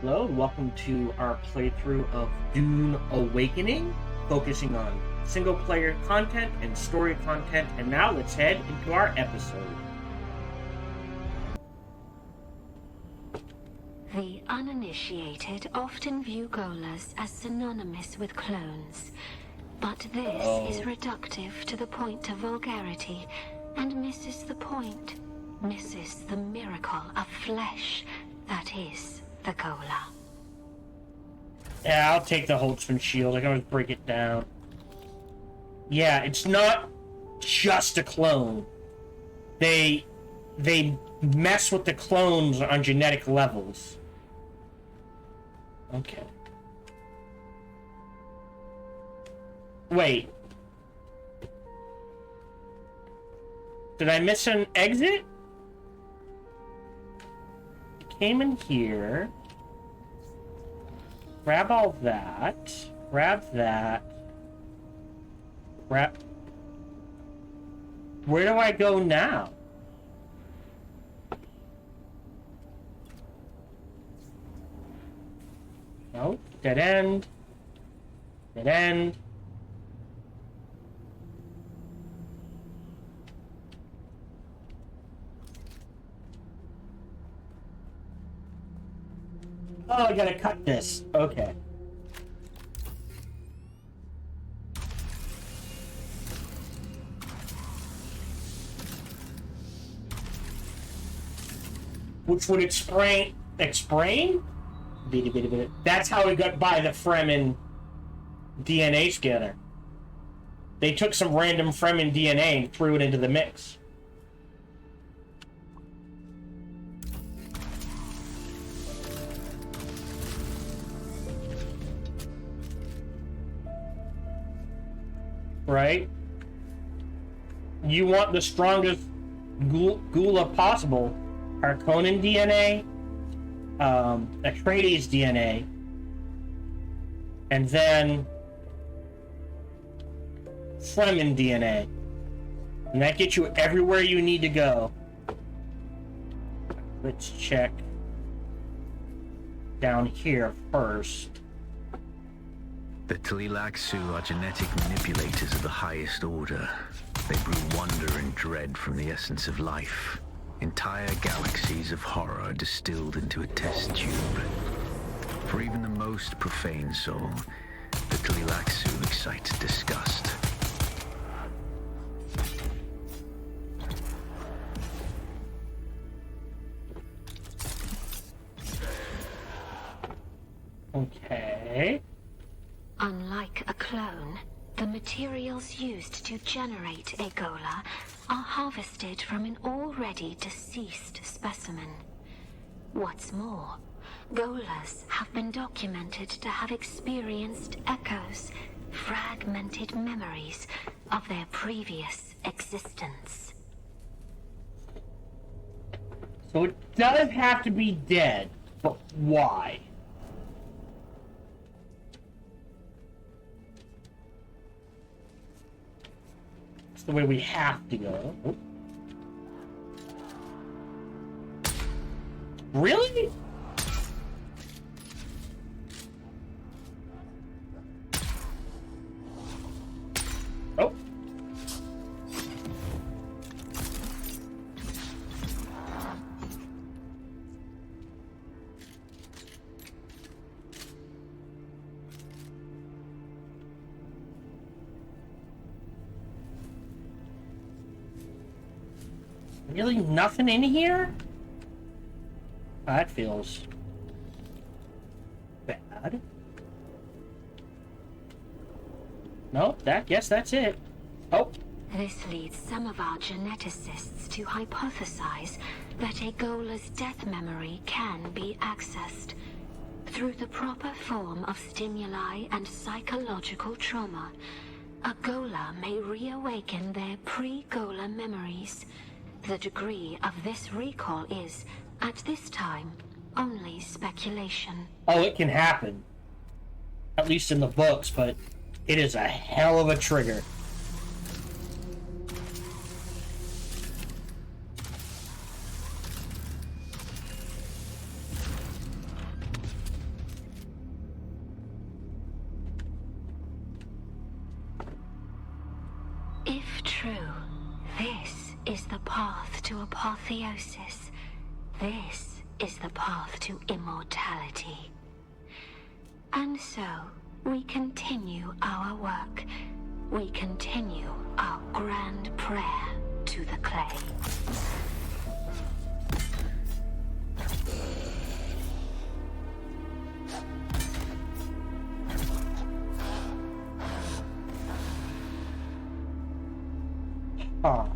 Hello, and welcome to our playthrough of Dune Awakening, focusing on single-player content and story content, and now let's head into our episode. The uninitiated often view Golas as synonymous with clones, but this is reductive to the point of vulgarity and misses the point, misses the miracle of flesh that is the Gola. Yeah, I'll take the Holtzman shield. I can always break it down. Yeah, it's not just a clone. They mess with the clones on genetic levels. Okay. Wait. Did I miss an exit? Came in here. Grab all that. Grab that. Grab... Where do I go now? No. Dead end. Dead end. Oh, I gotta cut this. Okay. Which would explain... That's how we got by the Fremen DNA scanner. They took some random Fremen DNA and threw it into the mix. Right? You want the strongest Gula possible. Harkonnen DNA, Atreides DNA, and then Fremen DNA. And that gets you everywhere you need to go. Let's check down here first. The Tleilaxu are genetic manipulators of the highest order. They brew wonder and dread from the essence of life. Entire galaxies of horror are distilled into a test tube. For even the most profane soul, the Tleilaxu excites disgust. Okay. Unlike a clone, the materials used to generate a Gola are harvested from an already deceased specimen. What's more, Golas have been documented to have experienced echoes, fragmented memories of their previous existence. So it does have to be dead, but why? The way we have to go. Oh. Really? Oh. Really nothing in here? That feels bad. No, guess that's it. Oh. This leads some of our geneticists to hypothesize that a Gola's death memory can be accessed through the proper form of stimuli and psychological trauma. A Gola may reawaken their pre-Gola memories. The degree of this recall is, at this time, only speculation. Oh, it can happen. At least in the books, but it is a hell of a trigger. is the path to apotheosis. This is the path to immortality. And so, we continue our work. We continue our grand prayer to the clay. Huh.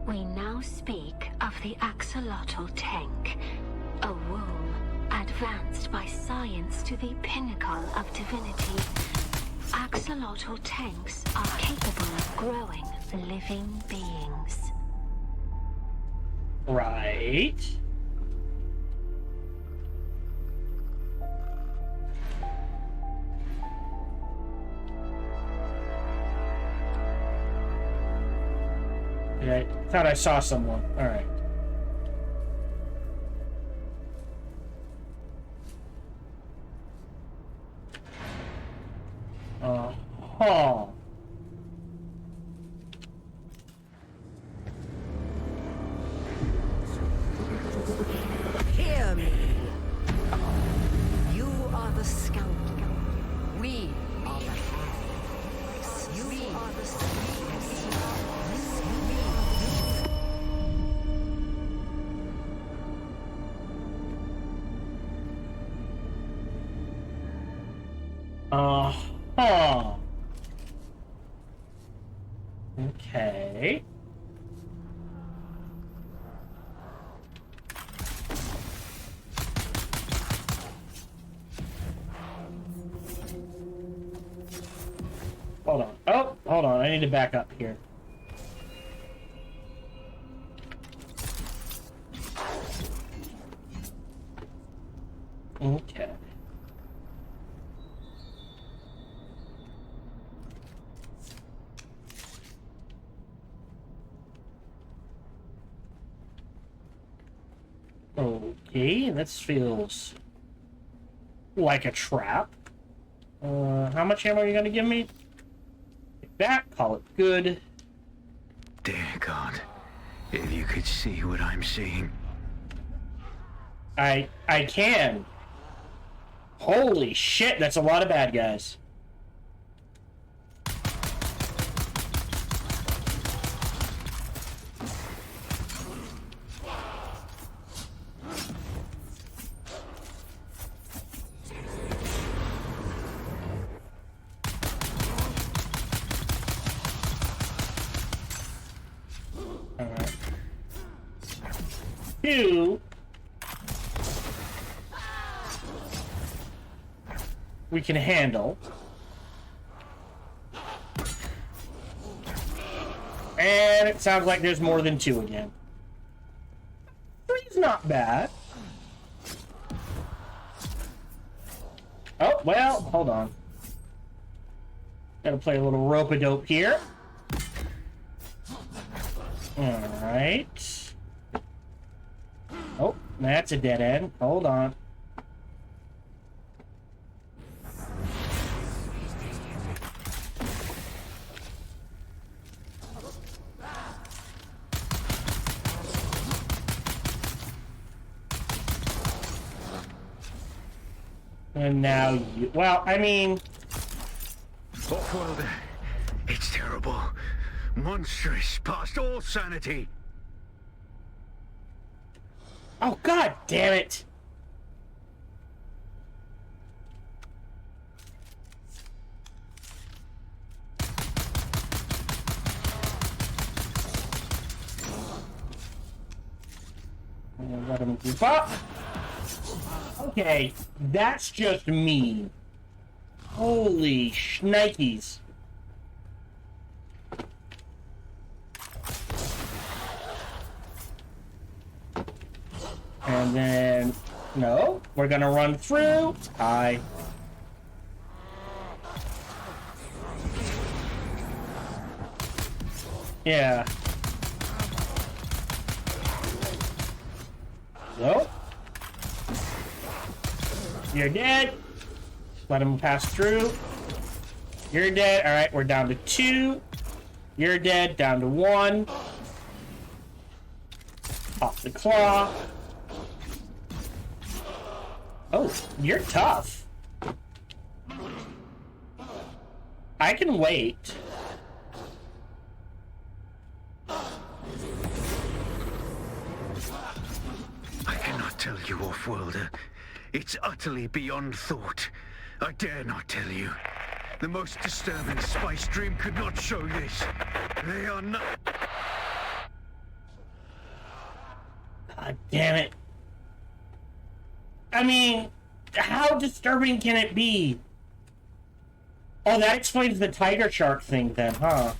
We now speak of the axolotl tank, a womb advanced by science to the pinnacle of divinity. Axolotl tanks are capable of growing living beings. Right. I thought I saw someone. All right. Huh. Hear me. You are the scoundrel. We are the hags. You are the Huh. Okay. Hold on. Oh, hold on. I need to back up here. Okay. Okay, this feels like a trap. How much ammo are you gonna give me? Take that, call it good. Dear God, if you could see what I'm seeing. I can. Holy shit, that's a lot of bad guys. Alright. Two. We can handle. And it sounds like there's more than two again. Three's not bad. Oh, well, hold on. Gotta play a little rope-a-dope here. Alright. Oh, that's a dead end. Hold on. And now you... Well, I mean... Off-worlder, it's terrible. Monstrous, past all sanity. Oh, god damn it! Let him goof up. Okay, that's just mean. Holy shnikes. And then, no, we're gonna run through. Hi. Yeah. Nope. You're dead. Let him pass through. You're dead. All right, we're down to 2. You're dead. Down to 1. Pop the claw. Oh, you're tough. I can wait. I cannot tell you, Off-Worlder. It's utterly beyond thought. I dare not tell you. The most disturbing spice dream could not show this. They are not... God damn it. I mean, how disturbing can it be? Oh, that explains the tiger shark thing then, huh?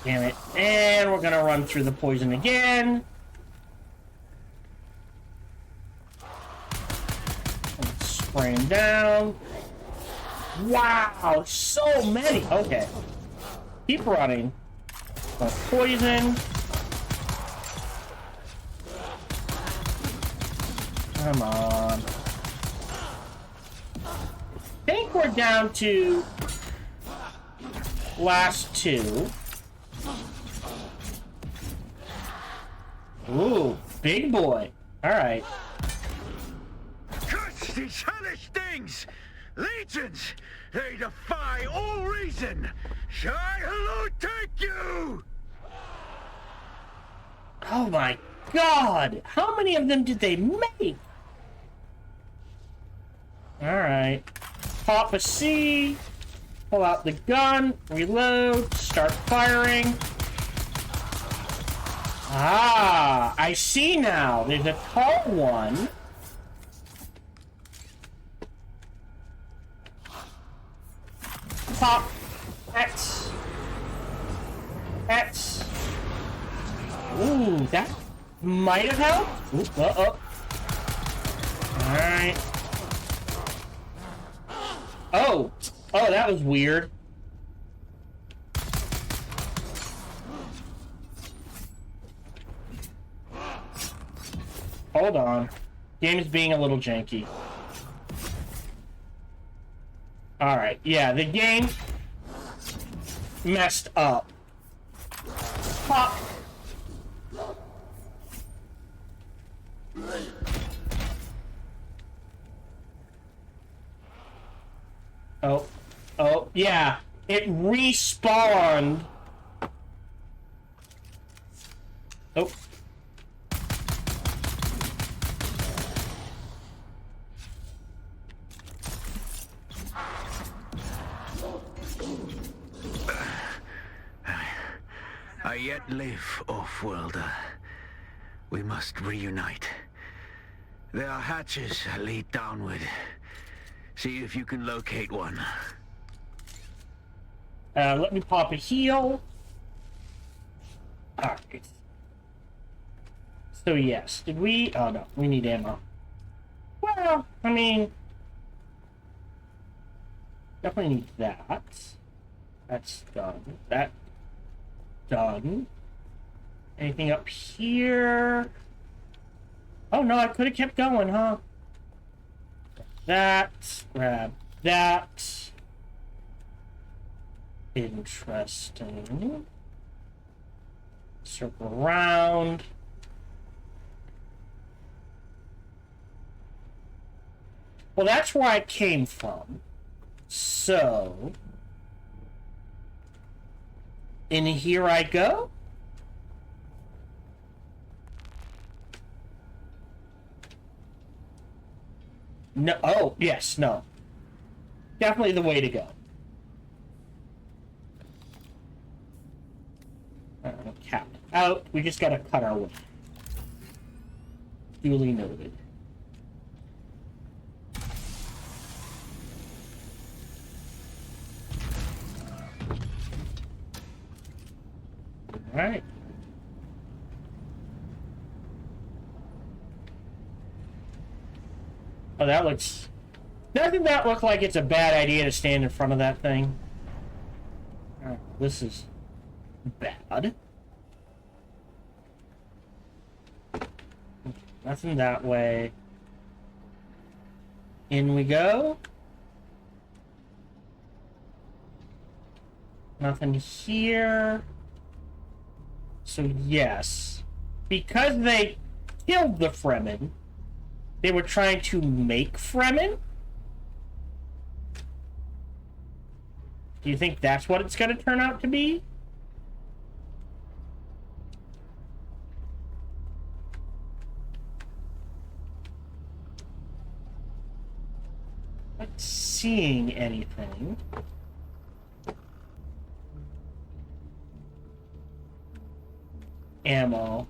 Damn it. And we're gonna run through the poison again. Spray him down. Wow, so many. Okay. Keep running. Poison. Come on. I think we're down to last 2. Ooh, big boy. All right. Curse these hellish things! Legions! They defy all reason! Shai'Halud, take you! Oh my God! How many of them did they make? All right. Pop a C. Pull out the gun. Reload. Start firing. Ah, I see now. There's a tall one. Pop. X. X. Ooh, that might have helped. Ooh, uh-oh. Alright. Oh. Oh, that was weird. Hold on. Game is being a little janky. Alright, yeah, the game messed up. Pop. Oh. Oh, yeah. It respawned. Oh. I yet live, Off-Worlder. We must reunite. There are hatches that lead downward. See if you can locate one. Let me pop a heal. Alright. So yes, did we... Oh no, we need ammo. Well, I mean... Definitely need that. That's done. That... Done. Anything up here? Oh no, I could have kept going, huh? That. Grab that. Interesting. Circle around. Well, that's where I came from. So... in here I go? No. Oh, yes, no. Definitely the way to go. Cap out. We just gotta cut our way. Duly noted. Alright. Oh, that looks... Doesn't that look like it's a bad idea to stand in front of that thing? Alright, this is bad. Nothing that way. In we go. Nothing here. So yes, because they killed the Fremen, they were trying to make Fremen? Do you think that's what it's going to turn out to be? Not seeing anything. Ammo.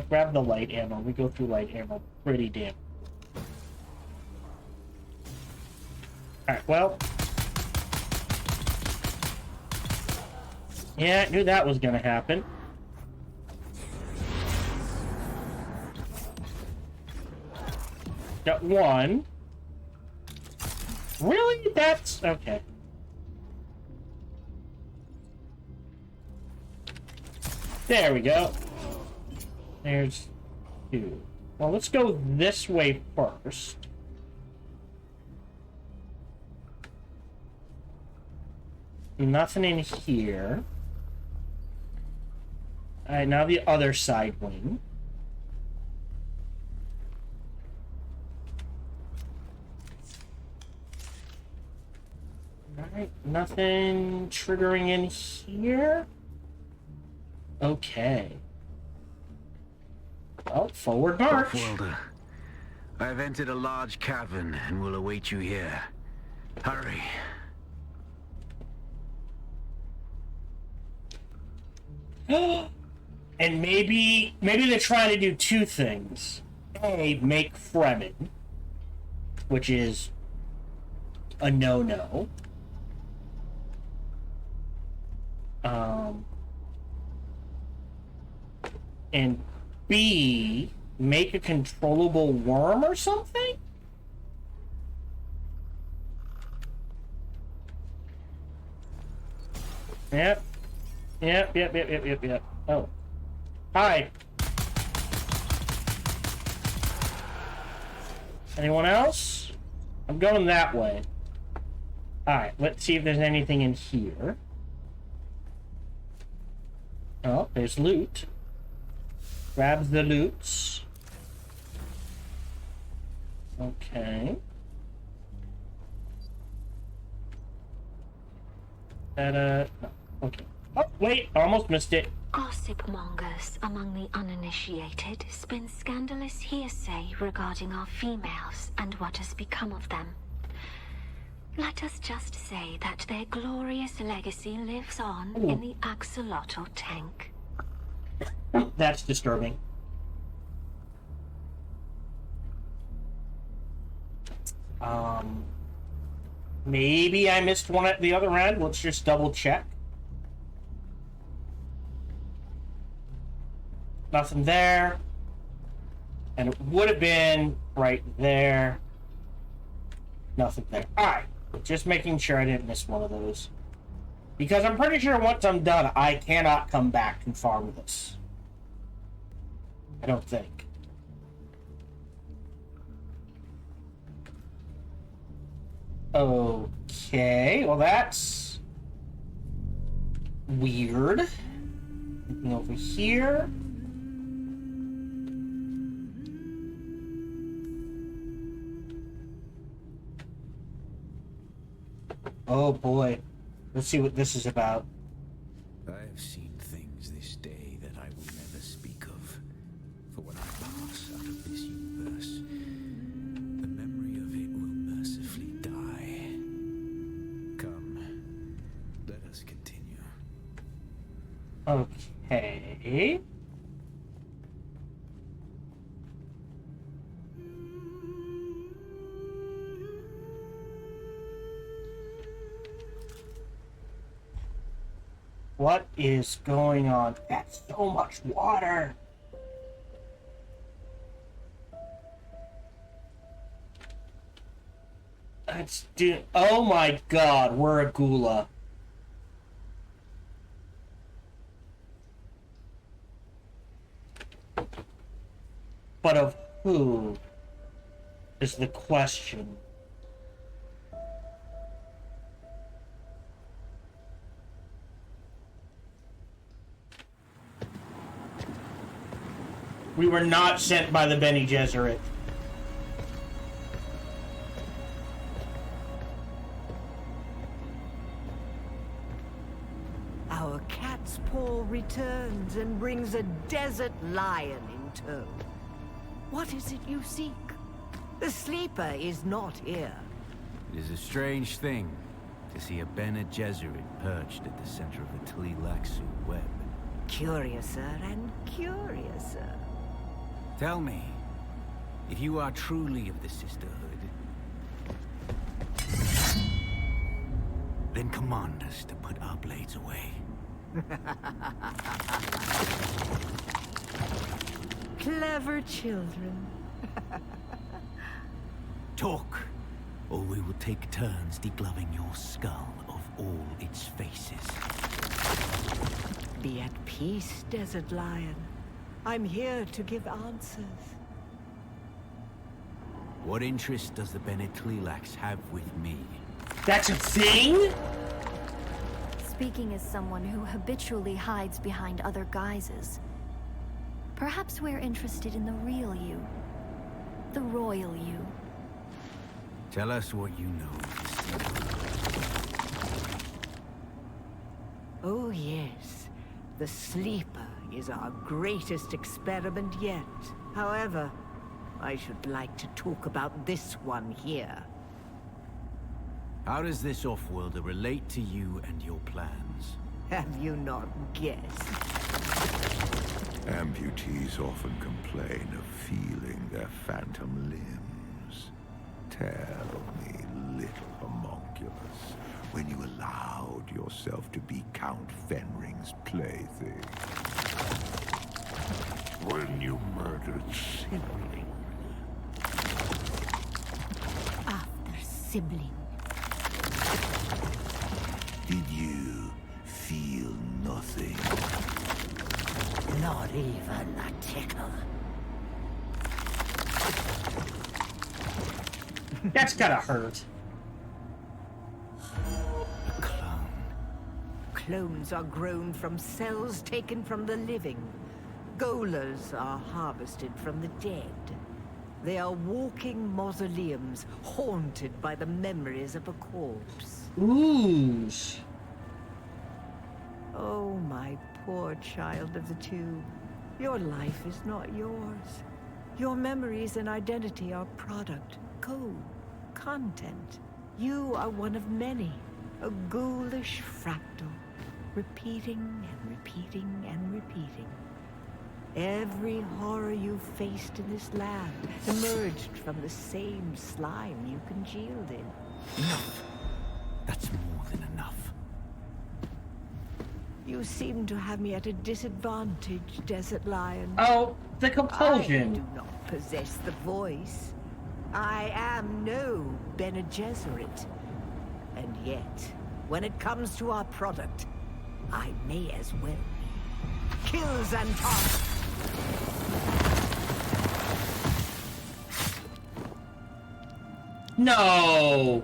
Grab the light ammo. We go through light ammo pretty damn. Alright, well. Yeah, I knew that was gonna happen. Got one. Really? That's... okay. There we go. There's two. Well, let's go this way first. Nothing in here. Alright, now the other side wing. Alright, nothing triggering in here. Okay. Well, forward march. Welder, I've entered a large cavern and will await you here. Hurry. And maybe they're trying to do two things. A, make Fremen, which is a no-no. And B, make a controllable worm or something? Yep. Yep. Oh. Hi. Anyone else? I'm going that way. Alright, let's see if there's anything in here. Oh, there's loot. Grab the loots. Okay. No. Okay. Oh, wait, almost missed it. Gossip mongers among the uninitiated spin scandalous hearsay regarding our females and what has become of them. Let us just say that their glorious legacy lives on in the axolotl tank. That's disturbing. Maybe I missed one at the other end. Let's just double check. Nothing there. And it would have been right there. Nothing there. Alright. Just making sure I didn't miss one of those. Because I'm pretty sure once I'm done, I cannot come back too far with this. I don't think. Okay. Well, that's weird. Looking over here. Oh boy. Let's see what this is about. I have seen things this day that I will never speak of. For when I pass out of this universe, the memory of it will mercifully die. Come, let us continue. Okay. What is going on? That's so much water. That's oh my god, we're a gula. But of who is the question? We were not sent by the Bene Gesserit. Our cat's paw returns and brings a desert lion in tow. What is it you seek? The sleeper is not here. It is a strange thing to see a Bene Gesserit perched at the center of a Tleilaxu web. Curiouser and curiouser. Tell me, if you are truly of the Sisterhood, then command us to put our blades away. Clever children. Talk, or we will take turns degloving your skull of all its faces. Be at peace, Desert Lion. I'm here to give answers. What interest does the Bene Tleilax have with me? That's a thing? Speaking as someone who habitually hides behind other guises, perhaps we're interested in the real you. The royal you. Tell us what you know of the Sleeper. Oh yes, the Sleeper is our greatest experiment yet. However, I should like to talk about this one here. How does this off-worlder relate to you and your plans? Have you not guessed? Amputees often complain of feeling their phantom limbs. Tell me, little homunculus, when you allowed yourself to be Count Fenring's plaything. When you murdered sibling. After sibling. Did you feel nothing? Not even a tickle. That's gotta hurt. A clone. Clones are grown from cells taken from the living. Golas are harvested from the dead. They are walking mausoleums, haunted by the memories of a corpse. Ooh. Oh, my poor child of the tube. Your life is not yours. Your memories and identity are product, code, content. You are one of many, a ghoulish fractal, repeating and repeating and repeating. Every horror you faced in this land emerged from the same slime you congealed in. Enough. That's more than enough. You seem to have me at a disadvantage, Desert Lion. Oh, the I compulsion. do not possess the voice. I am no Bene Gesserit. And yet, when it comes to our product, I may as well be. Kills and toss. No.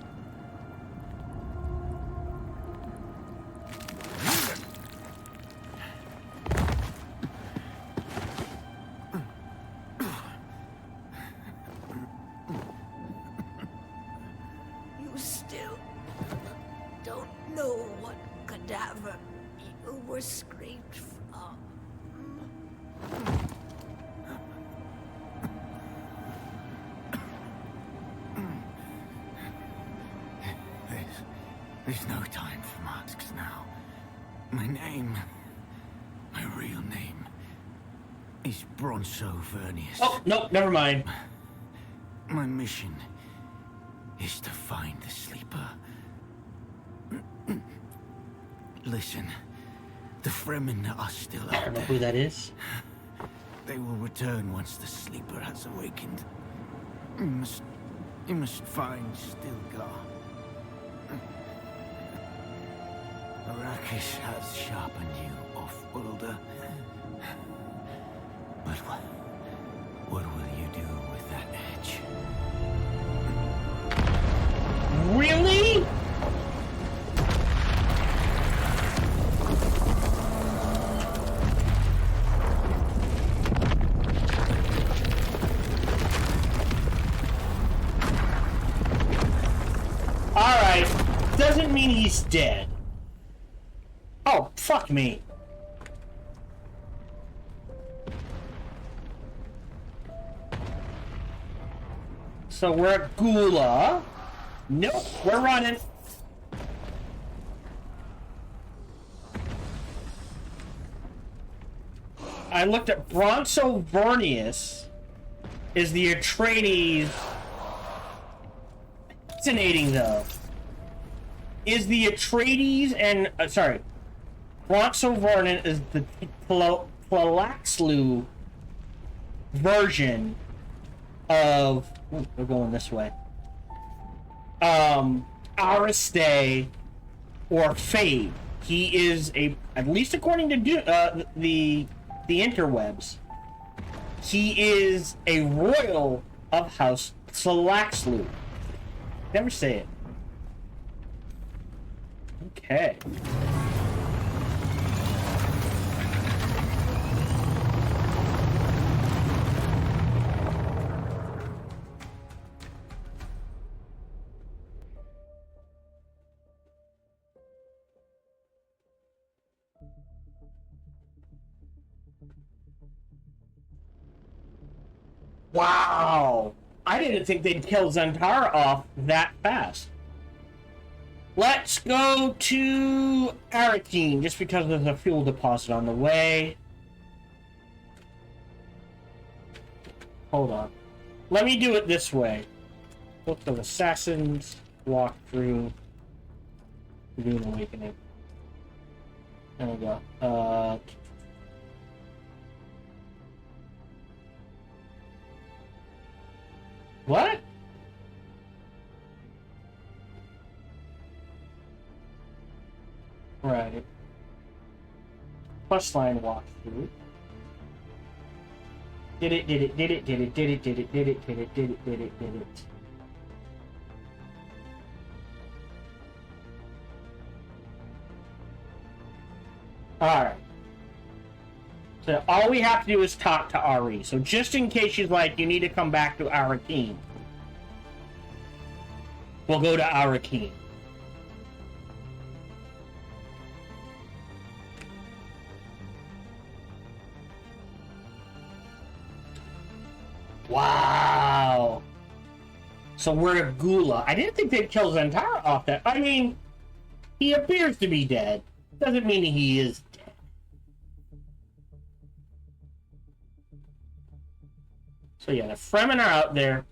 You still don't know what cadaver you were scraped from. There's no time for masks now. My name, my real name, is Bronzo Vernius. Oh, no, never mind. My mission is to find the Sleeper. Listen, the Fremen are still I out don't know there. who that is. They will return once the Sleeper has awakened. You must find Stilgar. Arrakis has sharpened you, off-worlder. But what will you do with that edge? Really? mean he's dead. Oh, fuck me. So we're at Gula. Nope, we're running. I looked at Bronzo Vernius is the Atreides. Fascinating though. Is the Atreides and sorry, Bronzo Vernon is the Tlalaxlu version of. Ooh, we're going this way. Ariste or Fade. He is a, at least according to the interwebs, he is a royal of House Tlalaxlu. Never say it. Okay. Wow! I didn't think they'd kill Zantara off that fast. Let's go to Arrakis, just because there's a fuel deposit on the way. Hold on. Let me do it this way. Book of Assassins, walk through Dune Awakening. There we go. What? Right. Plus line walkthrough. Did it. Alright. So all we have to do is talk to Ari. So just in case she's like, you need to come back to Arrakis, we'll go to Arrakis. Wow. So we're at Gula. I didn't think they'd kill Zantara off that. I mean, he appears to be dead. Doesn't mean he is dead. So yeah, the Fremen are out there.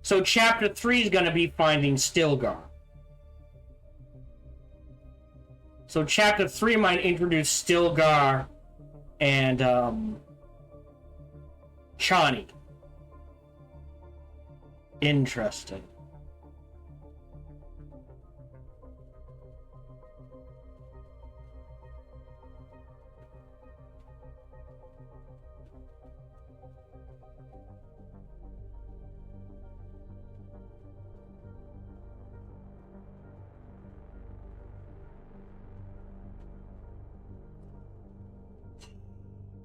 So chapter 3 is going to be finding Stilgar. So chapter 3 might introduce Stilgar and Chani. Interesting.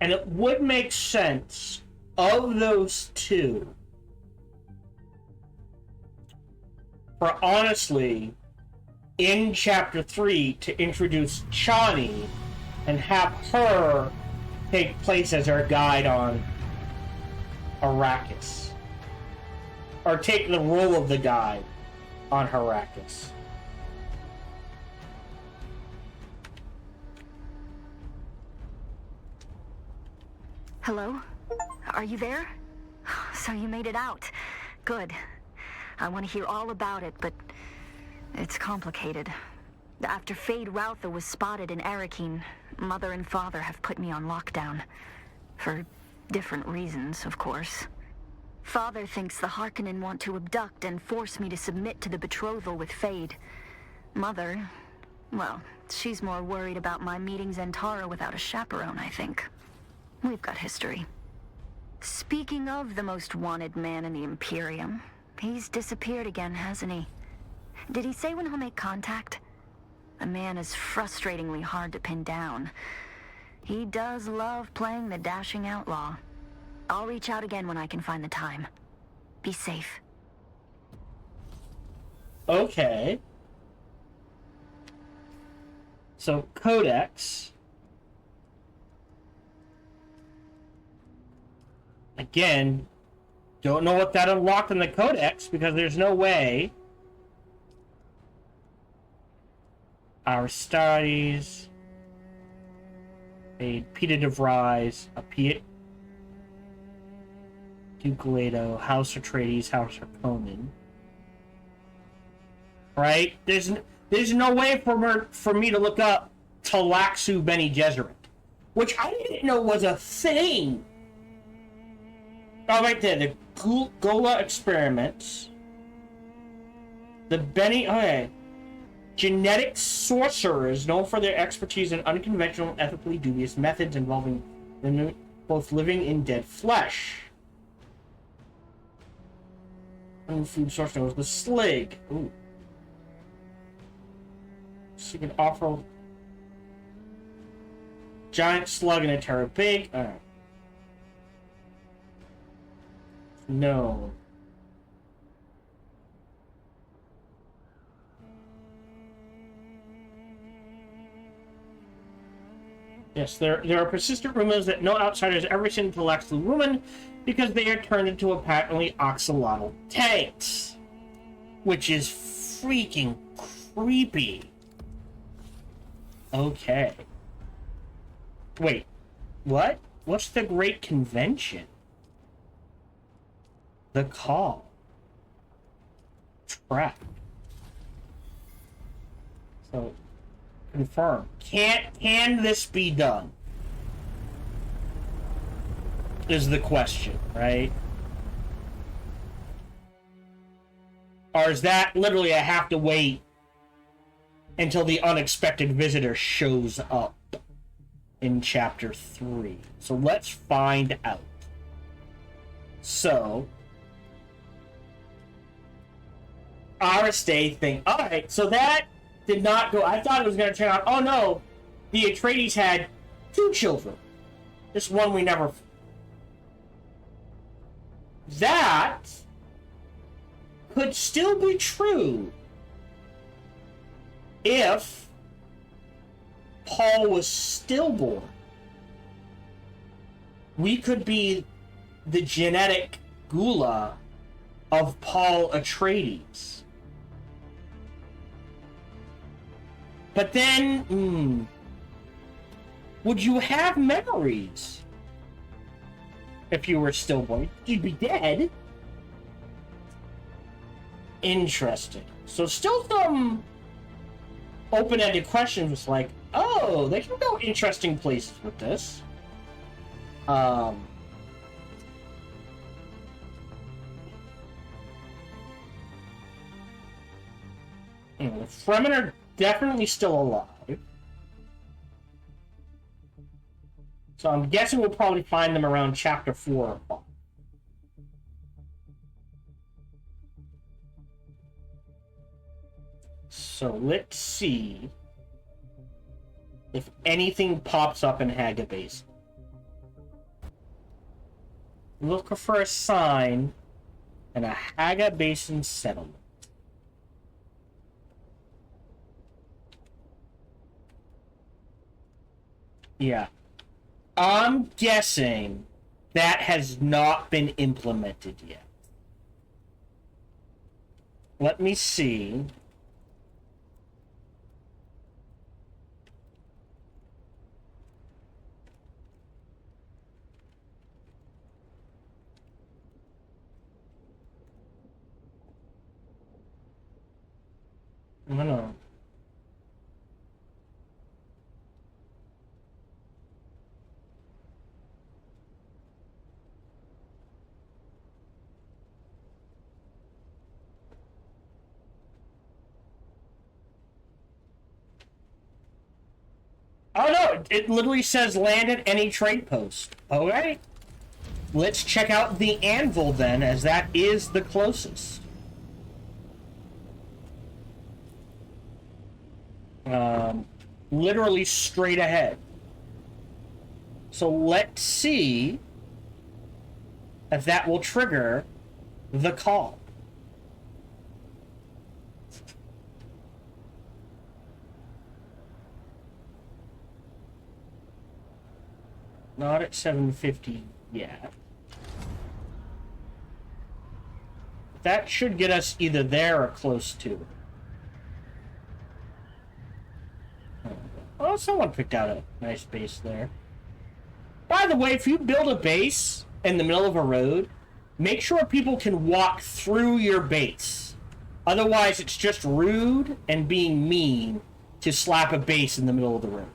And it would make sense of those two for honestly in chapter 3 to introduce Chani and have her take place as our guide on Arrakis, or take the role of the guide on Arrakis. Hello? Are you there? So you made it out. Good. I want to hear all about it, but it's complicated. After Fade Routha was spotted in Arrakis, Mother and Father have put me on lockdown. For different reasons, of course. Father thinks the Harkonnen want to abduct and force me to submit to the betrothal with Fade. Mother, well, she's more worried about my meeting Zantara without a chaperone, I think. We've got history. Speaking of the most wanted man in the Imperium, he's disappeared again, hasn't he? Did he say when he'll make contact? The man is frustratingly hard to pin down. He does love playing the dashing outlaw. I'll reach out again when I can find the time. Be safe. Okay. So, Codex. Again, don't know what that unlocked in the Codex, because there's no way. Our studies. A pt.75, a Piet. Ducaledo, House Atreides, House Harkonnen. Right? There's no way for me to look up Talaxu Bene Gesserit, which I didn't know was a thing. Oh, right there, the Gola experiments. The Bene... Okay. Genetic sorcerers known for their expertise in unconventional and ethically dubious methods involving both living and dead flesh. Food source knows the Slig. Ooh. So you can offer giant slug and a terror big. Alright. No. Yes, there are persistent rumors that no outsiders ever seen the Talaxu woman because they are turned into apparently axolotl tanks. Which is freaking creepy. Okay. Wait, what? What's the Great Convention? The Call. Track. So, confirm. Can this be done? Is the question, right? Or is that literally I have to wait until the unexpected visitor shows up in chapter 3? So let's find out. So, Aristay thing. Alright, so that did not go. I thought it was going to turn out, oh no, the Atreides had 2 children. This one we never... That could still be true if Paul was stillborn. We could be the genetic gula of Paul Atreides. But then, would you have memories if you were stillborn? You'd be dead. Interesting. So still some open-ended questions. It's like, oh, they can go interesting places with this. The Fremen are definitely still alive. So I'm guessing we'll probably find them around chapter 4 or 5. So let's see if anything pops up in Haga Basin. Look for a sign in a Haga Basin settlement. Yeah. I'm guessing that has not been implemented yet. Let me see. I don't know. Oh no, it literally says land at any trade post. Alright. Let's check out the anvil then, as that is the closest. Literally straight ahead. So let's see if that will trigger the call. Not at 750 yet. That should get us either there or close to it. Oh, someone picked out a nice base there. By the way, if you build a base in the middle of a road, make sure people can walk through your base. Otherwise, it's just rude and being mean to slap a base in the middle of the road.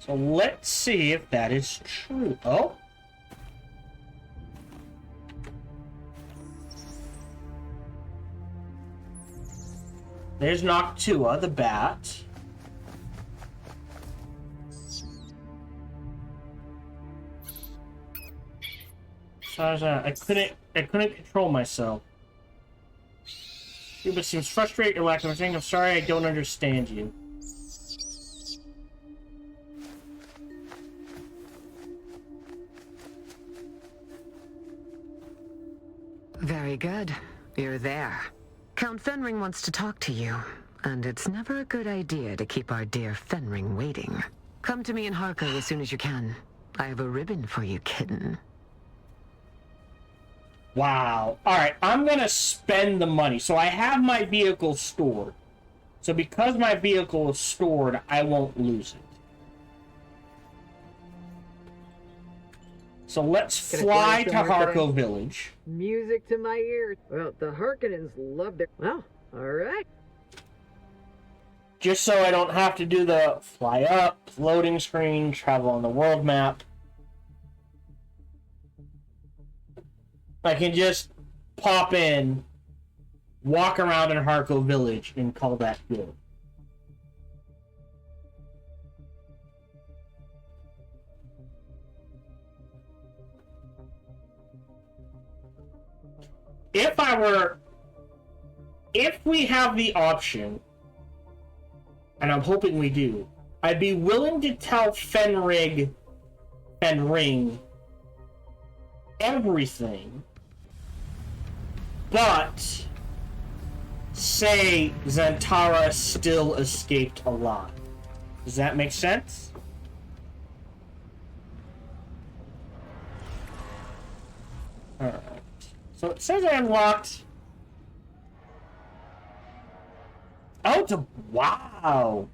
So let's see if that is true. Oh. There's Noctua, the bat. So I couldn't control myself. Cuba seems frustrated your lack of understanding. I'm sorry, I don't understand you. Very good. You're there. Count Fenring wants to talk to you, and it's never a good idea to keep our dear Fenring waiting. Come to me in Harko as soon as you can. I have a ribbon for you, kitten. Wow. Alright, I'm gonna spend the money. So I have my vehicle stored. So because my vehicle is stored, I won't lose it. So let's fly to Harko Village. Music to my ears. Well, the Harkonnens love their... Well, alright. Just so I don't have to do the fly up, loading screen, travel on the world map. I can just pop in, walk around in Harko Village, and call that good. If we have the option, and I'm hoping we do, I'd be willing to tell Fenring everything, but say Zantara still escaped alive. Does that make sense? Alright. So it says I unlocked... Oh, wow!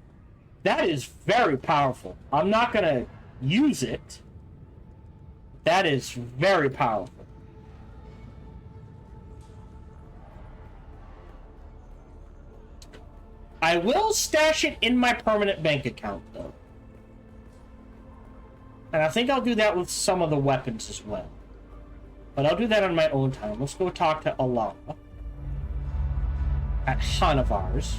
That is very powerful. I'm not gonna use it. That is very powerful. I will stash it in my permanent bank account, though. And I think I'll do that with some of the weapons as well. But I'll do that on my own time. Let's go talk to Allah at Hanavar's.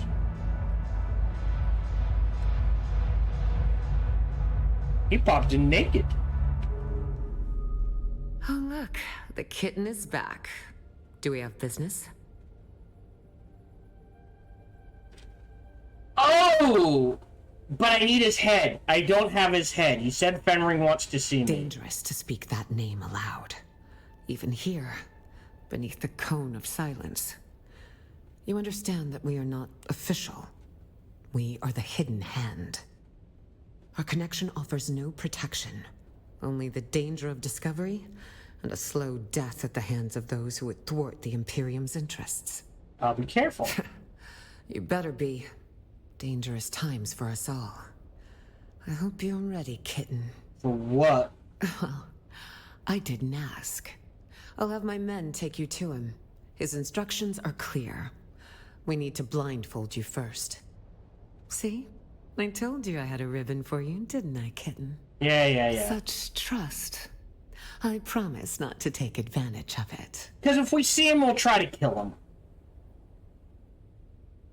He popped in naked. Oh, look. The kitten is back. Do we have business? Oh! But I need his head. I don't have his head. He said Fenring wants to see me. Dangerous to speak that name aloud. Even here, beneath the cone of silence. You understand that we are not official. We are the hidden hand. Our connection offers no protection. Only the danger of discovery and a slow death at the hands of those who would thwart the Imperium's interests. I'll be careful. You better be. Dangerous times for us all. I hope you're ready, kitten. For what? Well, I didn't ask. I'll have my men take you to him. His instructions are clear. We need to blindfold you first. See? I told you I had a ribbon for you, didn't I, kitten? Yeah. Such trust. I promise not to take advantage of it. Because if we see him, we'll try to kill him.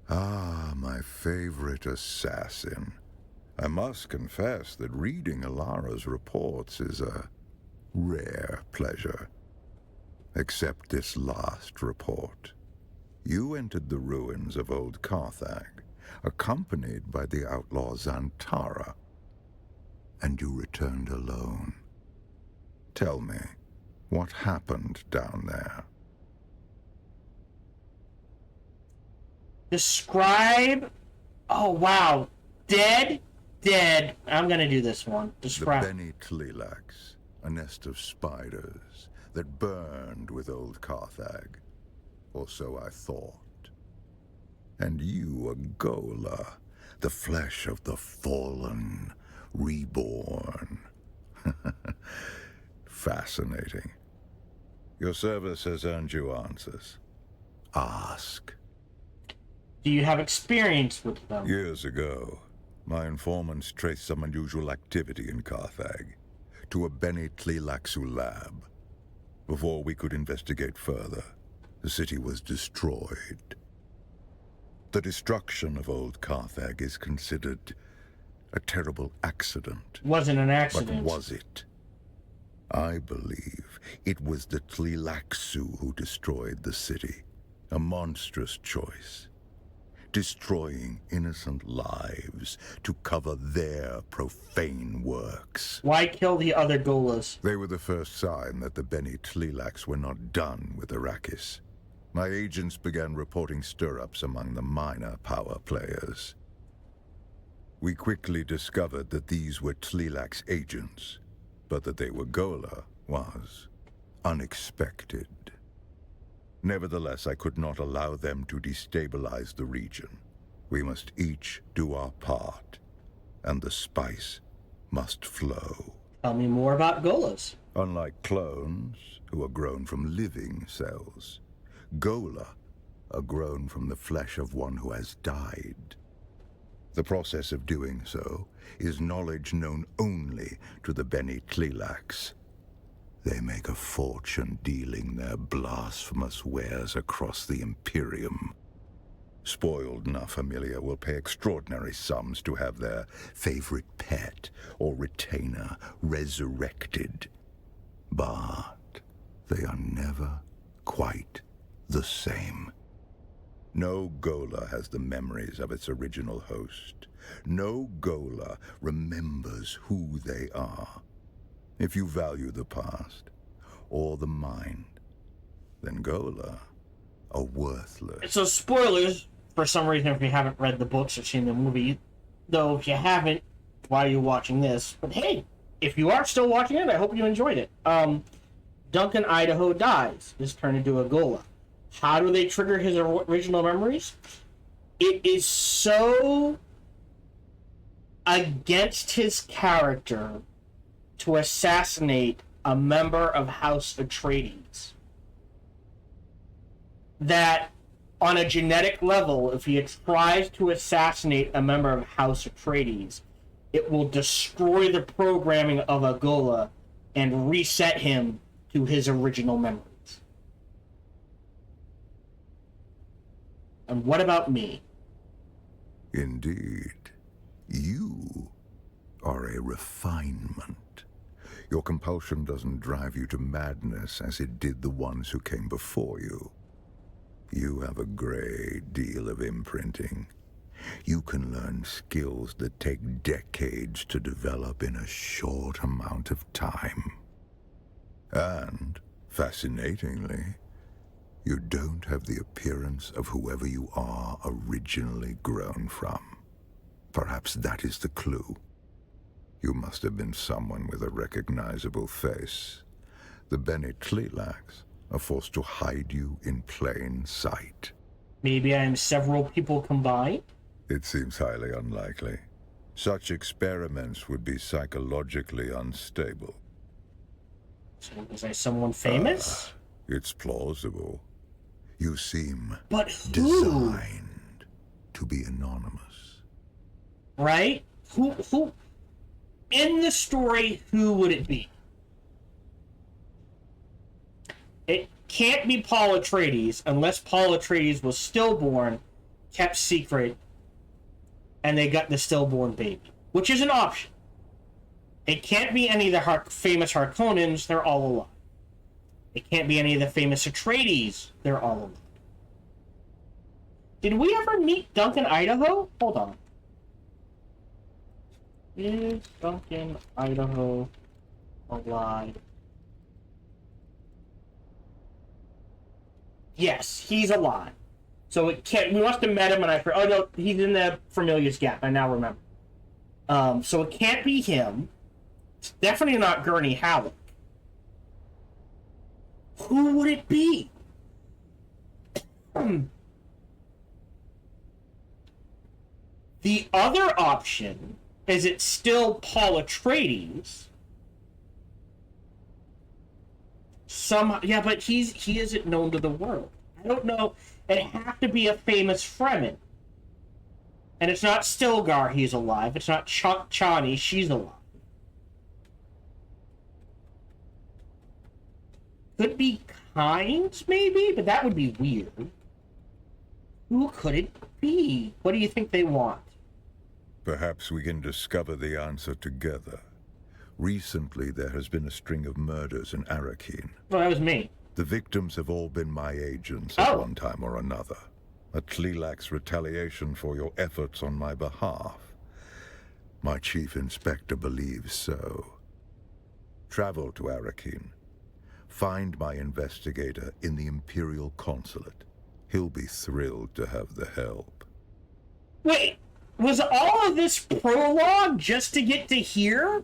Ah, my favorite assassin. I must confess that reading Alara's reports is a rare pleasure. Except this last report. You entered the ruins of old Carthage, accompanied by the outlaw Zantara, and you returned alone. Tell me, What happened down there? Describe... Oh, wow. Dead. I'm gonna do this one. Describe... The Bene Tleilax, a nest of spiders that burned with old Carthag. Or so I thought. And you, a Gola, the flesh of the fallen, reborn. Fascinating. Your service has earned you answers. Ask. Do you have experience with them? Years ago, my informants traced some unusual activity in Carthag to a Bene Tleilaxu lab. Before we could investigate further, the city was destroyed. The destruction of old Carthag is considered a terrible accident. Wasn't an accident. But was it? I believe it was the Tleilaxu who destroyed the city. A monstrous choice. Destroying innocent lives to cover their profane works. Why kill the other Golas? They were the first sign that the Bene Tleilax were not done with Arrakis. My agents began reporting stir-ups among the minor power players. We quickly discovered that these were Tleilax agents, but that they were Gola was unexpected. Nevertheless, I could not allow them to destabilize the region. We must each do our part, and the spice must flow. Tell me more about Golas. Unlike clones, who are grown from living cells, Gola are grown from the flesh of one who has died. The process of doing so is knowledge known only to the Bene Tleilax. They make a fortune dealing their blasphemous wares across the Imperium. Spoiled La Familia will pay extraordinary sums to have their favorite pet or retainer resurrected. But they are never quite the same. No Gola has the memories of its original host. No Gola remembers who they are. If you value the past, or the mind, then Gola are worthless. So spoilers, for some reason, if you haven't read the books or seen the movie, though if you haven't, why are you watching this? But hey, if you are still watching it, I hope you enjoyed it. Duncan Idaho dies, is turned into a Gola. How do they trigger his original memories? It is so against his character to assassinate a member of House Atreides that on a genetic level, if he tries to assassinate a member of House Atreides, it will destroy the programming of a Gola and reset him to his original memories. And what about me? Indeed, you are a refinement. Your compulsion doesn't drive you to madness as it did the ones who came before you. You have a great deal of imprinting. You can learn skills that take decades to develop in a short amount of time. And, fascinatingly, you don't have the appearance of whoever you are originally grown from. Perhaps that is the clue. You must have been someone with a recognizable face. The Bene Tleilax are forced to hide you in plain sight. Maybe I am several people combined? It seems highly unlikely. Such experiments would be psychologically unstable. So was I someone famous? It's plausible. You seem but who? Designed to be anonymous. Right? Who? In the story, who would it be? It can't be Paul Atreides unless Paul Atreides was stillborn, kept secret, and they got the stillborn baby, which is an option. It can't be any of the famous Harkonnens, they're all alive. It can't be any of the famous Atreides, they're all alive. Did we ever meet Duncan Idaho? Hold on. Is Duncan Idaho alive? Yes, he's alive. So it can't. We must have met him, and I. Oh no, he's in the Familius Gap. I now remember. So it can't be him. It's definitely not Gurney Halleck. Who would it be? The other option is it's still Paul Atreides. Yeah, but he isn't known to the world. I don't know. It'd have to be a famous Fremen. And it's not Stilgar, he's alive. It's not Chani, she's alive. Could be Kynes, maybe? But that would be weird. Who could it be? What do you think they want? Perhaps we can discover the answer together. Recently, there has been a string of murders in Arrakis. Well, that was me. The victims have all been my agents at one time or another. A Tleelak's retaliation for your efforts on my behalf. My chief inspector believes so. Travel to Arrakis. Find my investigator in the Imperial Consulate. He'll be thrilled to have the help. Wait, was all of this prologue just to get to here?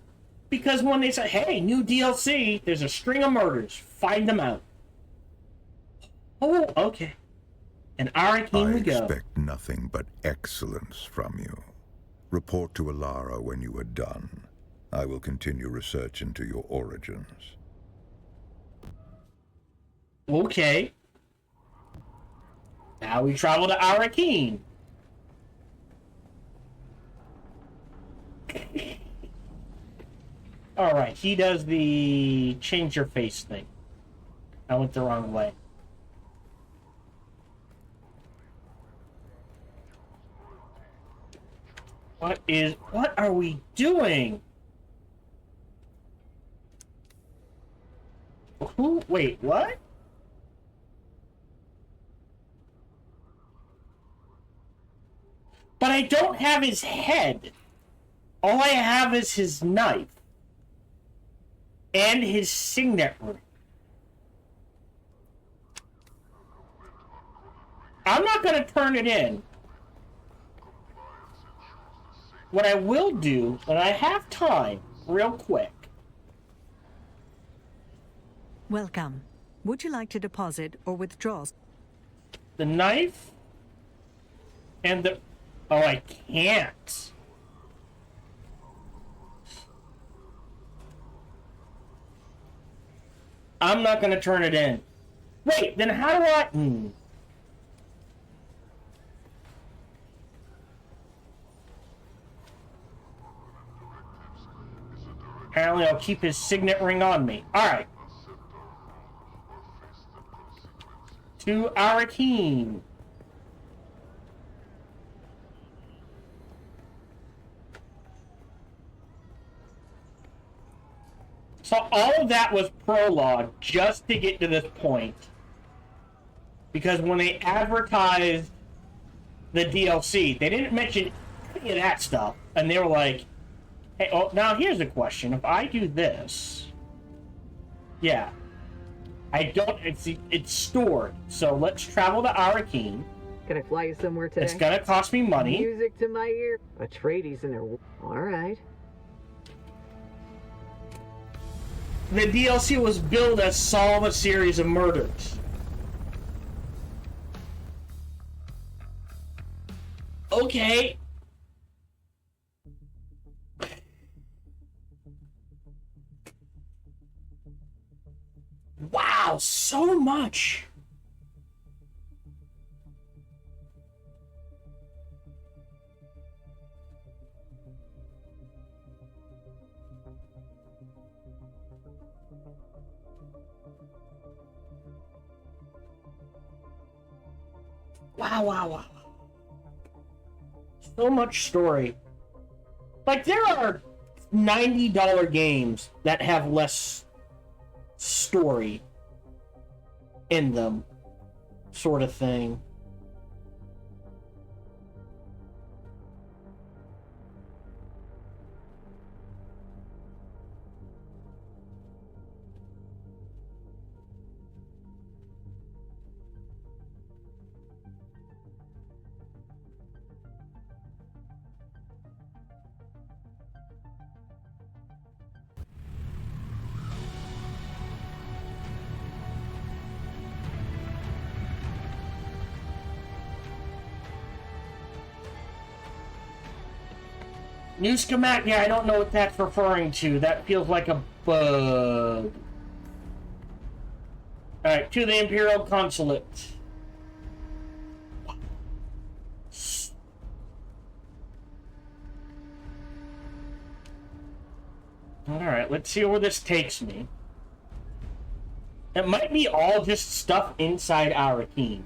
Because when they say, hey, new DLC, there's a string of murders. Find them out. Oh, okay. And Arrakis we go. I expect nothing but excellence from you. Report to Alara when you are done. I will continue research into your origins. Okay. Now we travel to Arrakis. Alright, he does the change your face thing. I went the wrong way. What are we doing? Wait, what? But I don't have his head. All I have is his knife. And his signet ring. I'm not going to turn it in. What I will do, when I have time, real quick. Welcome. Would you like to deposit or withdraw? The knife and the... Oh, I can't. I'm not going to turn it in. Wait, then how do I... Apparently I'll keep his signet ring on me. Alright. To Arrakis. So all of that was prologue just to get to this point. Because when they advertised the DLC, they didn't mention any of that stuff. And they were like, hey, oh, now here's a question. If I do this... Yeah. I don't... It's stored. So let's travel to Arrakis. Can I fly you somewhere today? It's gonna cost me money. Music to my ear. Atreides in there. Alright. The DLC was billed as solve a series of murders. Okay. Wow, so much. Wow. So much story. Like, there are $90 games that have less story in them, sort of thing. New schematic. Yeah, I don't know what that's referring to. That feels like a bug. Alright, to the Imperial Consulate. Alright, let's see where this takes me. It might be all just stuff inside Arrakis.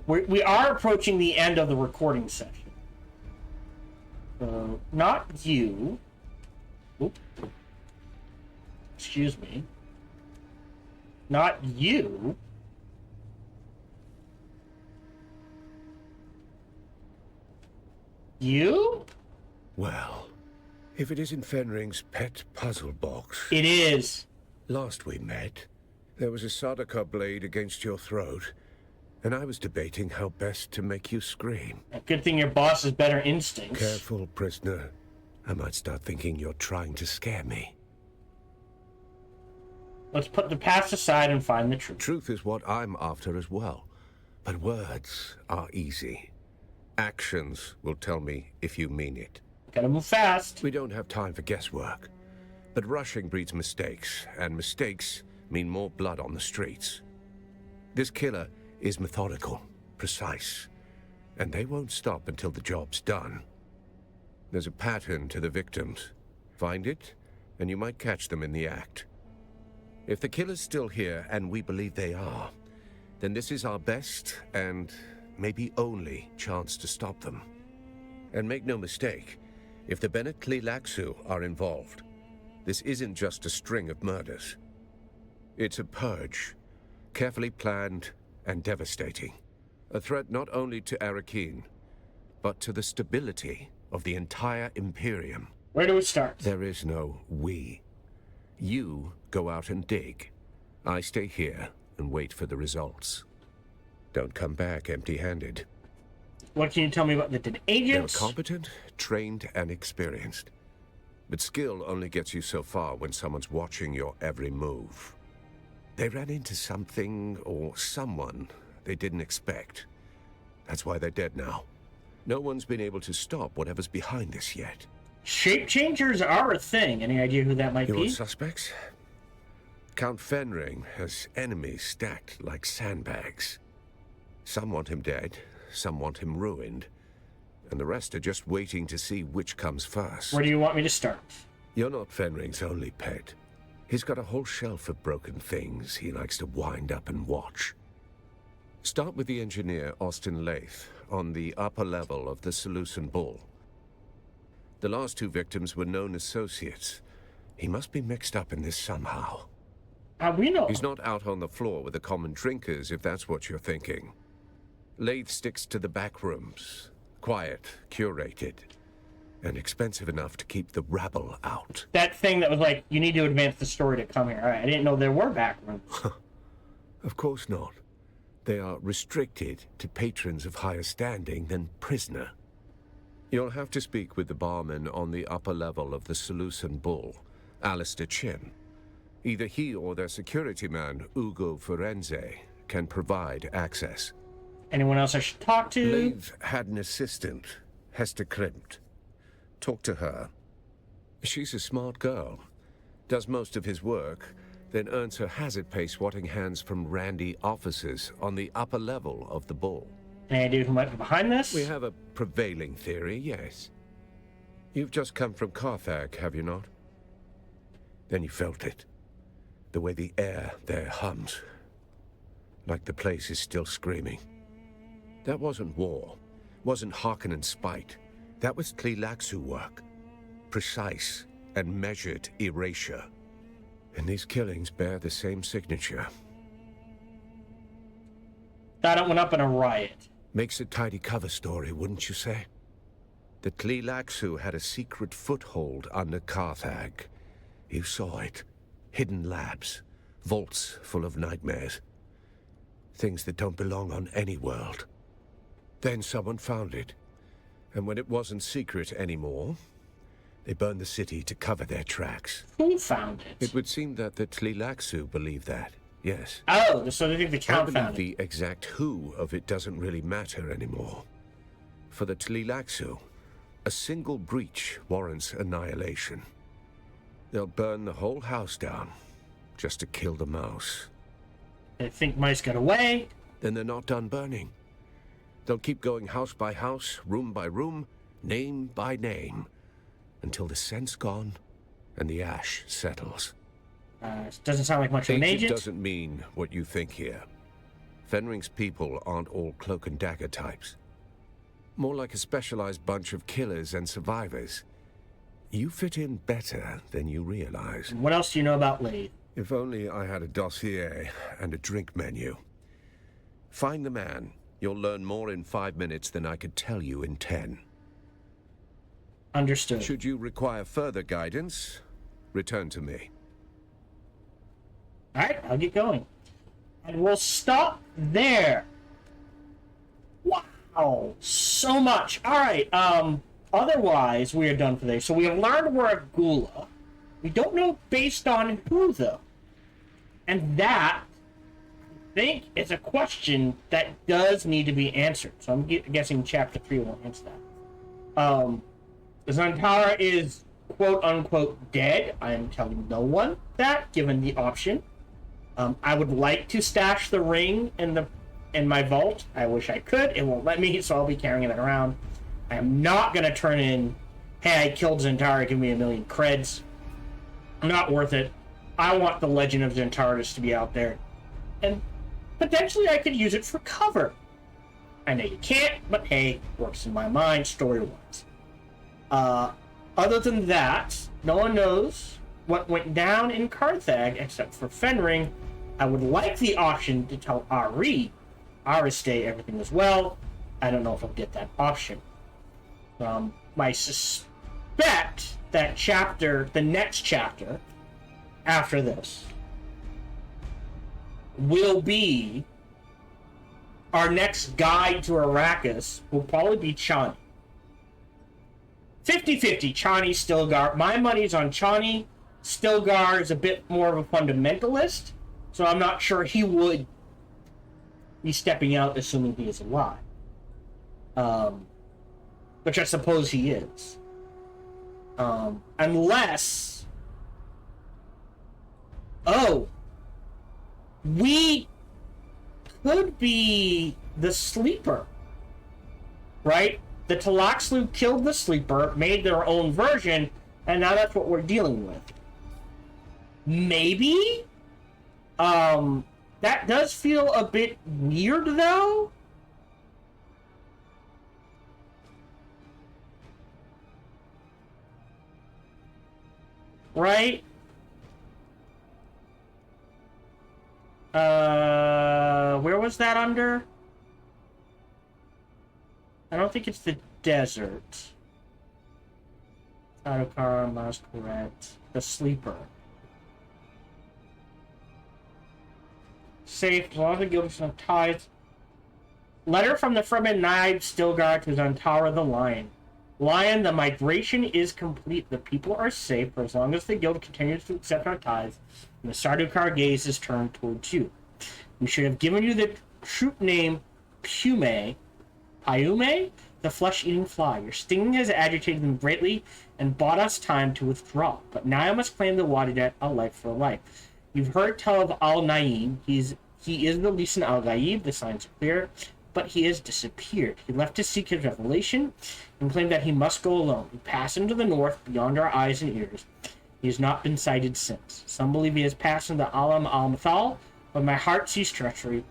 We are approaching the end of the recording session. Not you. Oop. Excuse me. Not you. You? Well, if it isn't Fenring's pet puzzle box. It is. Last we met, there was a Sardaukar blade against your throat, and I was debating how best to make you scream. Good thing your boss has better instincts. Careful, prisoner. I might start thinking you're trying to scare me. Let's put the past aside and find the truth. Truth is what I'm after as well. But words are easy. Actions will tell me if you mean it. Gotta move fast. We don't have time for guesswork. But rushing breeds mistakes, and mistakes mean more blood on the streets. This killer is methodical, precise, and they won't stop until the job's done. There's a pattern to the victims. Find it, and you might catch them in the act. If the killer's still here, and we believe they are, then this is our best and maybe only chance to stop them. And make no mistake, if the Bene Tleilaxu are involved, this isn't just a string of murders. It's a purge, carefully planned and devastating. A threat not only to Arrakis, but to the stability of the entire Imperium. Where do we start? There is no we. You go out and dig. I stay here and wait for the results. Don't come back empty-handed. What can you tell me about the dead agents? They're competent, trained, and experienced. But skill only gets you so far when someone's watching your every move. They ran into something or someone they didn't expect. That's why they're dead now. No one's been able to stop whatever's behind this yet. Shape changers are a thing. Any idea who that might You be? want suspects? Count Fenring has enemies stacked like sandbags. Some want him dead, some want him ruined, and the rest are just waiting to see which comes first. Where do you want me to start? You're not Fenring's only pet. He's got a whole shelf of broken things he likes to wind up and watch. Start with the engineer, Austin Lath, on the upper level of the Seleucid Bull. The last two victims were known associates. He must be mixed up in this somehow. How we know? He's not out on the floor with the common drinkers, if that's what you're thinking. Lath sticks to the back rooms. Quiet, curated, and expensive enough to keep the rabble out. That thing that was like, you need to advance the story to come here. All right, I didn't know there were back rooms. Of course not. They are restricted to patrons of higher standing than prisoner. You'll have to speak with the barman on the upper level of the Seleucid Bull, Alistair Chin. Either he or their security man, Ugo Firenze, can provide access. Anyone else I should talk to? Lath had an assistant, Hester Krimt. Talk to her. She's a smart girl. Does most of his work, then earns her hazard pay swatting hands from randy officers on the upper level of the Bull. Any idea who might be behind this? We have a prevailing theory, yes. You've just come from Carthage, have you not? Then you felt it. The way the air there hums. Like the place is still screaming. That wasn't war. Wasn't Harkonnen's spite. That was Tleilaxu work. Precise and measured erasure. And these killings bear the same signature. Thought it went up in a riot. Makes a tidy cover story, wouldn't you say? The Tleilaxu had a secret foothold under Carthage. You saw it. Hidden labs. Vaults full of nightmares. Things that don't belong on any world. Then someone found it. And when it wasn't secret anymore, they burned the city to cover their tracks. Who found it? It would seem that the Tleilaxu believe that, yes. Oh, so they think the I Count believe found it. the exact who of it doesn't really matter anymore. For the Tleilaxu, A single breach warrants annihilation. They'll burn the whole house down just to kill the mouse. I think mice got away. Then they're not done burning. They'll keep going house by house, room by room, name by name, until the scent's gone and the ash settles. Doesn't sound like much of an agent. Doesn't mean what you think here. Fenring's people aren't all cloak and dagger types. More like a specialized bunch of killers and survivors. You fit in better than you realize. What else do you know about Lathe? If only I had a dossier and a drink menu. Find the man. You'll learn more in 5 minutes than I could tell you in 10. Understood. Should you require further guidance, return to me. Alright, I'll get going. And we'll stop there. Wow, so much. Alright, otherwise we are done for today. So we have learned we're a Gula. We don't know based on who, though. And that, I think, is a question that does need to be answered. So I'm guessing Chapter 3 will answer that. Zantara is quote-unquote dead. I am telling no one that, given the option. I would like to stash the ring in my vault. I wish I could. It won't let me, so I'll be carrying it around. I am not going to turn in, hey, I killed Zantara, give me a million creds. Not worth it. I want the legend of Zantara to be out there. And potentially I could use it for cover. I know you can't, but hey, works in my mind, story-wise. Other than that, no one knows what went down in Carthag except for Fenring. I would like the option to tell Aristay everything as well. I don't know if I'll get that option. I suspect that the next chapter, after this, will be our next guide to Arrakis, will probably be Chani. 50-50, Chani, Stilgar. My money's on Chani. Stilgar is a bit more of a fundamentalist, so I'm not sure he would be stepping out, assuming he is alive. Which I suppose he is. Unless... Oh! We could be the Sleeper. Right? The Talaxlu killed the Sleeper, made their own version, and now that's what we're dealing with. Maybe? That does feel a bit weird, though. Right? Where was that under? I don't think it's the desert. Tadokar, Masquerade, the Sleeper. Safe, law of the guilty on ties. Letter from the Fremen Naib Stilgar to Zantara the Lion. Lion, the migration is complete. The people are safe for as long as the guild continues to accept our tithes, and the Sardaukar gaze is turned towards you. We should have given you the troop name Pyume, the flesh-eating fly. Your stinging has agitated them greatly and bought us time to withdraw. But now I must claim the Wadidat a life for life. You've heard tell of Al-Naim. He is the Lisan Al-Ghaib, the signs are clear, but he has disappeared. He left to seek his revelation and claimed that he must go alone. He passed into the north, beyond our eyes and ears. He has not been sighted since. Some believe he has passed into Alam al-Mathal, but my heart sees treachery.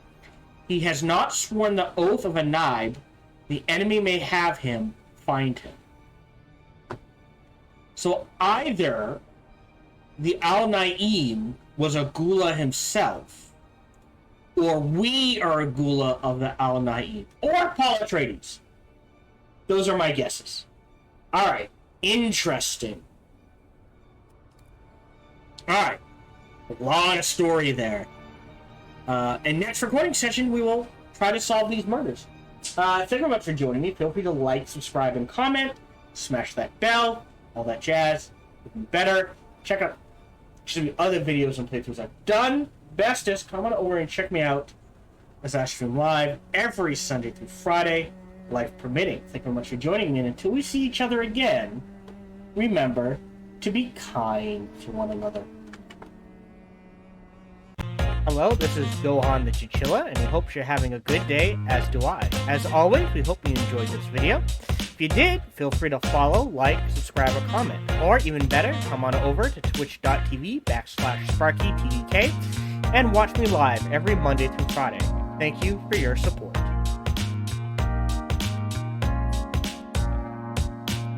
He has not sworn the oath of a Naib. The enemy may have him. Find him. So either the Al-Naim was a Gula himself, or we are a Gula of the Al-Naim, or Paul Atreides. Those are my guesses. Alright, interesting. Alright, a lot of story there. And next recording session, we will try to solve these murders. Thank you very much for joining me. Feel free to like, subscribe, and comment. Smash that bell, all that jazz. Even better. Check out other videos and playthroughs I've done. Bestest, come on over and check me out as I stream live every Sunday through Friday. life permitting. Thank you very much for joining me, and until we see each other again, remember to be kind to one another. Hello, this is Gohan the Chinchilla, and we hope you're having a good day, as do I. As always, we hope you enjoyed this video. If you did, feel free to follow, like, subscribe, or comment. Or even better, come on over to twitch.tv/SparkyTDK and watch me live every Monday through Friday. Thank you for your support.